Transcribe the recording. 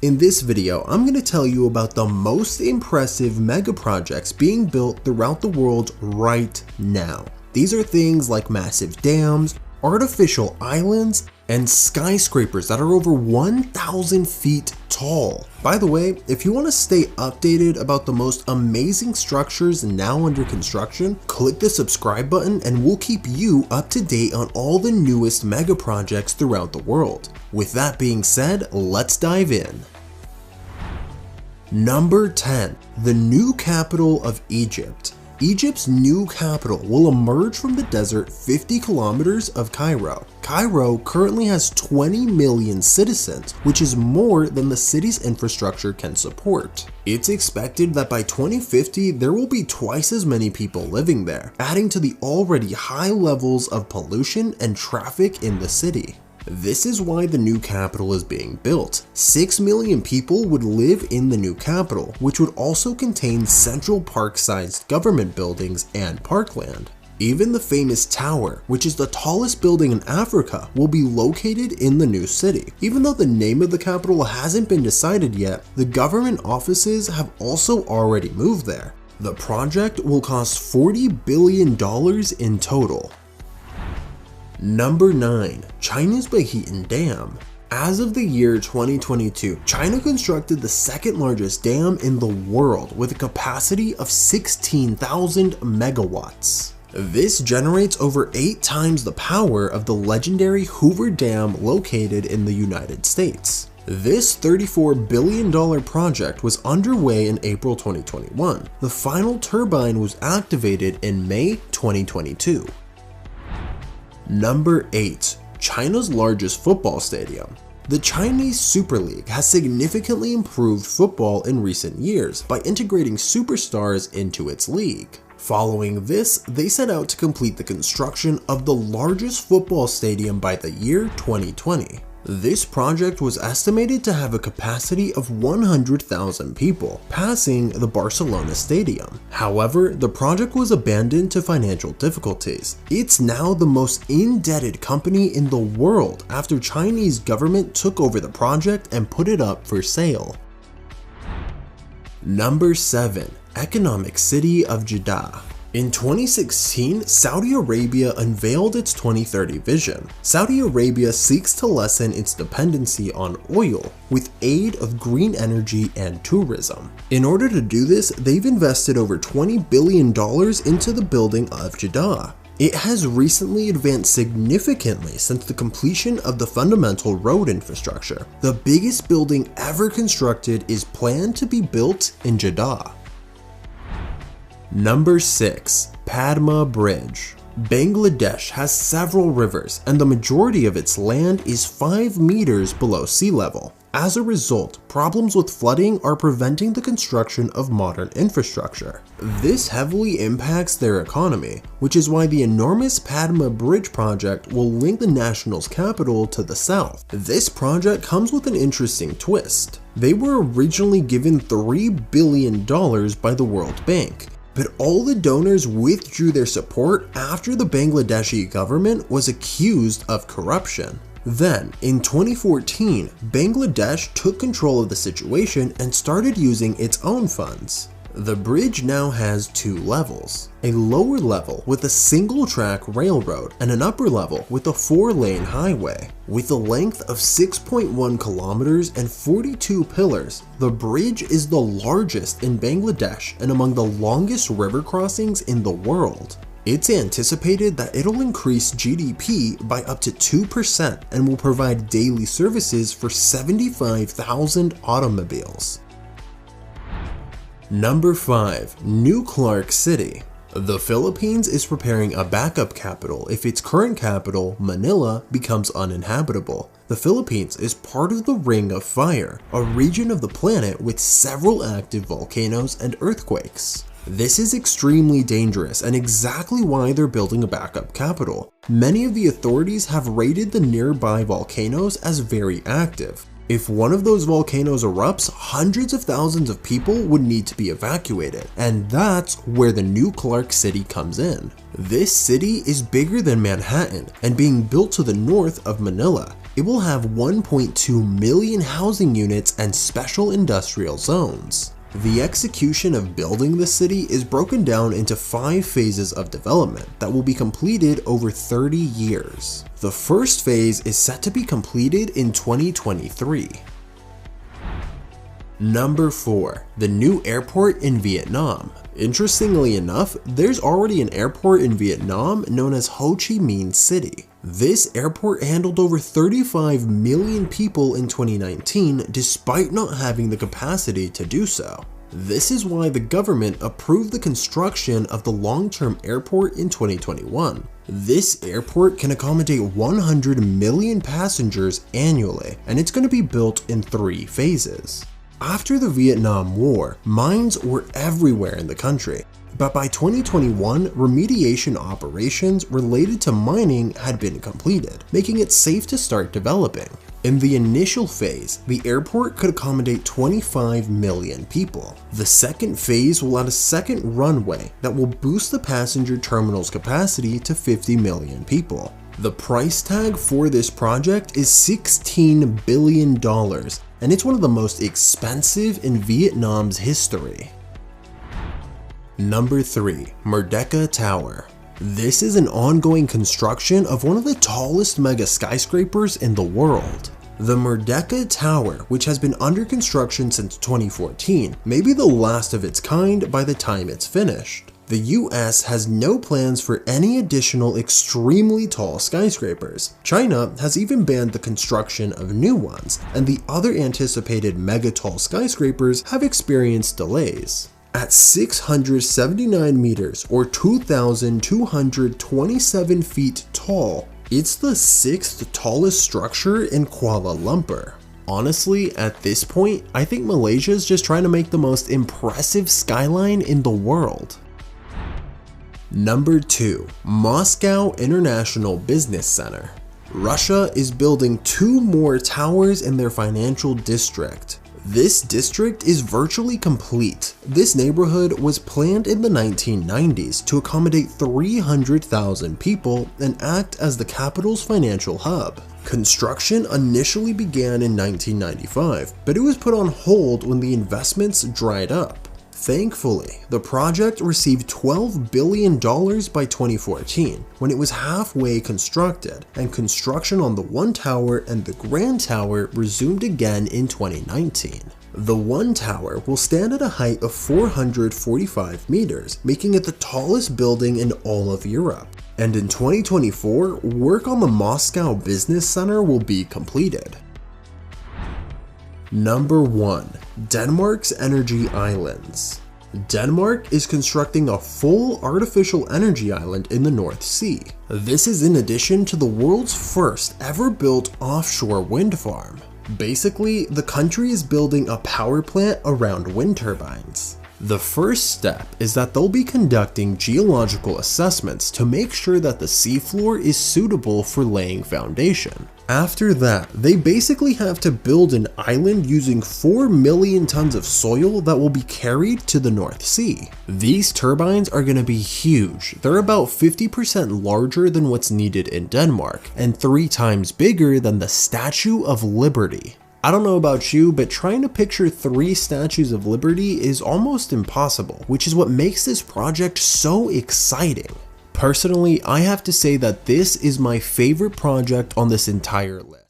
In this video, I'm going to tell you about the most impressive mega projects being built throughout the world right now. These are things like massive dams, artificial islands, and skyscrapers that are over 1,000 feet tall. By the way, if you want to stay updated about the most amazing structures now under construction, click the subscribe button and we'll keep you up to date on all the newest mega projects throughout the world. With that being said, let's dive in. Number 10. The new capital of Egypt. Egypt's new capital will emerge from the desert 50 kilometers of Cairo. Cairo currently has 20 million citizens, which is more than the city's infrastructure can support. It's expected that by 2050 there will be twice as many people living there, adding to the already high levels of pollution and traffic in the city. This is why the new capital is being built. 6 million people would live in the new capital, which would also contain Central Park-sized government buildings and parkland. Even the famous tower, which is the tallest building in Africa, will be located in the new city. Even though the name of the capital hasn't been decided yet, the government offices have also already moved there. The project will cost $40 billion in total. Number 9. China's Bahian Dam. As of the year 2022, China constructed the second largest dam in the world with a capacity of 16,000 megawatts. This generates over 8 times the power of the legendary Hoover Dam located in the United States. This $34 billion project was underway in April 2021. The final turbine was activated in May 2022. Number 8. China's largest football stadium. The Chinese Super League has significantly improved football in recent years by integrating superstars into its league. Following this, they set out to complete the construction of the largest football stadium by the year 2020. This project was estimated to have a capacity of 100,000 people, passing the Barcelona Stadium. However, the project was abandoned to financial difficulties. It's now the most indebted company in the world after Chinese government took over the project and put it up for sale. Number 7. Economic city of Jeddah. In 2016, Saudi Arabia unveiled its 2030 vision. Saudi Arabia seeks to lessen its dependency on oil with aid of green energy and tourism. In order to do this, they've invested over $20 billion into the building of Jeddah. It has recently advanced significantly since the completion of the fundamental road infrastructure. The biggest building ever constructed is planned to be built in Jeddah. Number 6. Padma Bridge. Bangladesh has several rivers and the majority of its land is 5 meters below sea level. As a result, problems with flooding are preventing the construction of modern infrastructure. This heavily impacts their economy, which is why the enormous Padma Bridge project will link the national's capital to the south. This project comes with an interesting twist. They were originally given $3 billion by the World Bank, but all the donors withdrew their support after the Bangladeshi government was accused of corruption. Then, in 2014, Bangladesh took control of the situation and started using its own funds. The bridge now has 2 levels, a lower level with a single-track railroad and an upper level with a 4-lane highway. With a length of 6.1 kilometers and 42 pillars, the bridge is the largest in Bangladesh and among the longest river crossings in the world. It's anticipated that it'll increase GDP by up to 2% and will provide daily services for 75,000 automobiles. Number 5. New Clark City. The Philippines is preparing a backup capital if its current capital, Manila, becomes uninhabitable. The Philippines is part of the Ring of Fire, a region of the planet with several active volcanoes and earthquakes. This is extremely dangerous and exactly why they're building a backup capital. Many of the authorities have rated the nearby volcanoes as very active. If one of those volcanoes erupts, hundreds of thousands of people would need to be evacuated, and that's where the new Clark City comes in. This city is bigger than Manhattan and being built to the north of Manila. It will have 1.2 million housing units and special industrial zones. The execution of building the city is broken down into 5 phases of development that will be completed over 30 years. The first phase is set to be completed in 2023. Number 4. The new airport in Vietnam. Interestingly enough, there's already an airport in Vietnam known as Ho Chi Minh City. This airport handled over 35 million people in 2019 despite not having the capacity to do so. This is why the government approved the construction of the long-term airport in 2021. This airport can accommodate 100 million passengers annually, and it's going to be built in 3 phases. After the Vietnam War, mines were everywhere in the country, but by 2021, remediation operations related to mining had been completed, making it safe to start developing. In the initial phase, the airport could accommodate 25 million people. The second phase will add a second runway that will boost the passenger terminal's capacity to 50 million people. The price tag for this project is $16 billion, and it's one of the most expensive in Vietnam's history. Number 3. Merdeka Tower. This is an ongoing construction of one of the tallest mega skyscrapers in the world. The Merdeka Tower, which has been under construction since 2014, may be the last of its kind by the time it's finished. The US has no plans for any additional extremely tall skyscrapers. China has even banned the construction of new ones, and the other anticipated mega tall skyscrapers have experienced delays. At 679 meters or 2,227 feet tall, it's the 6th tallest structure in Kuala Lumpur. Honestly, at this point, I think Malaysia is just trying to make the most impressive skyline in the world. Number 2. Moscow International Business Center. Russia is building 2 more towers in their financial district. This district is virtually complete. This neighborhood was planned in the 1990s to accommodate 300,000 people and act as the capital's financial hub. Construction initially began in 1995, but it was put on hold when the investments dried up. Thankfully, the project received $12 billion by 2014 when it was halfway constructed, and construction on the 1 tower and the Grand Tower resumed again in 2019. The 1 tower will stand at a height of 445 meters, making it the tallest building in all of Europe. And in 2024, work on the Moscow Business Center will be completed. Number 1. Denmark's Energy Islands. Denmark is constructing a full artificial energy island in the North Sea. This is in addition to the world's first ever built offshore wind farm. Basically, the country is building a power plant around wind turbines. The first step is that they'll be conducting geological assessments to make sure that the seafloor is suitable for laying foundation. After that, they basically have to build an island using 4 million tons of soil that will be carried to the North Sea. These turbines are going to be huge. They're about 50% larger than what's needed in Denmark, and 3 times bigger than the Statue of Liberty. I don't know about you, but trying to picture 3 statues of liberty is almost impossible, which is what makes this project so exciting. Personally, I have to say that this is my favorite project on this entire list.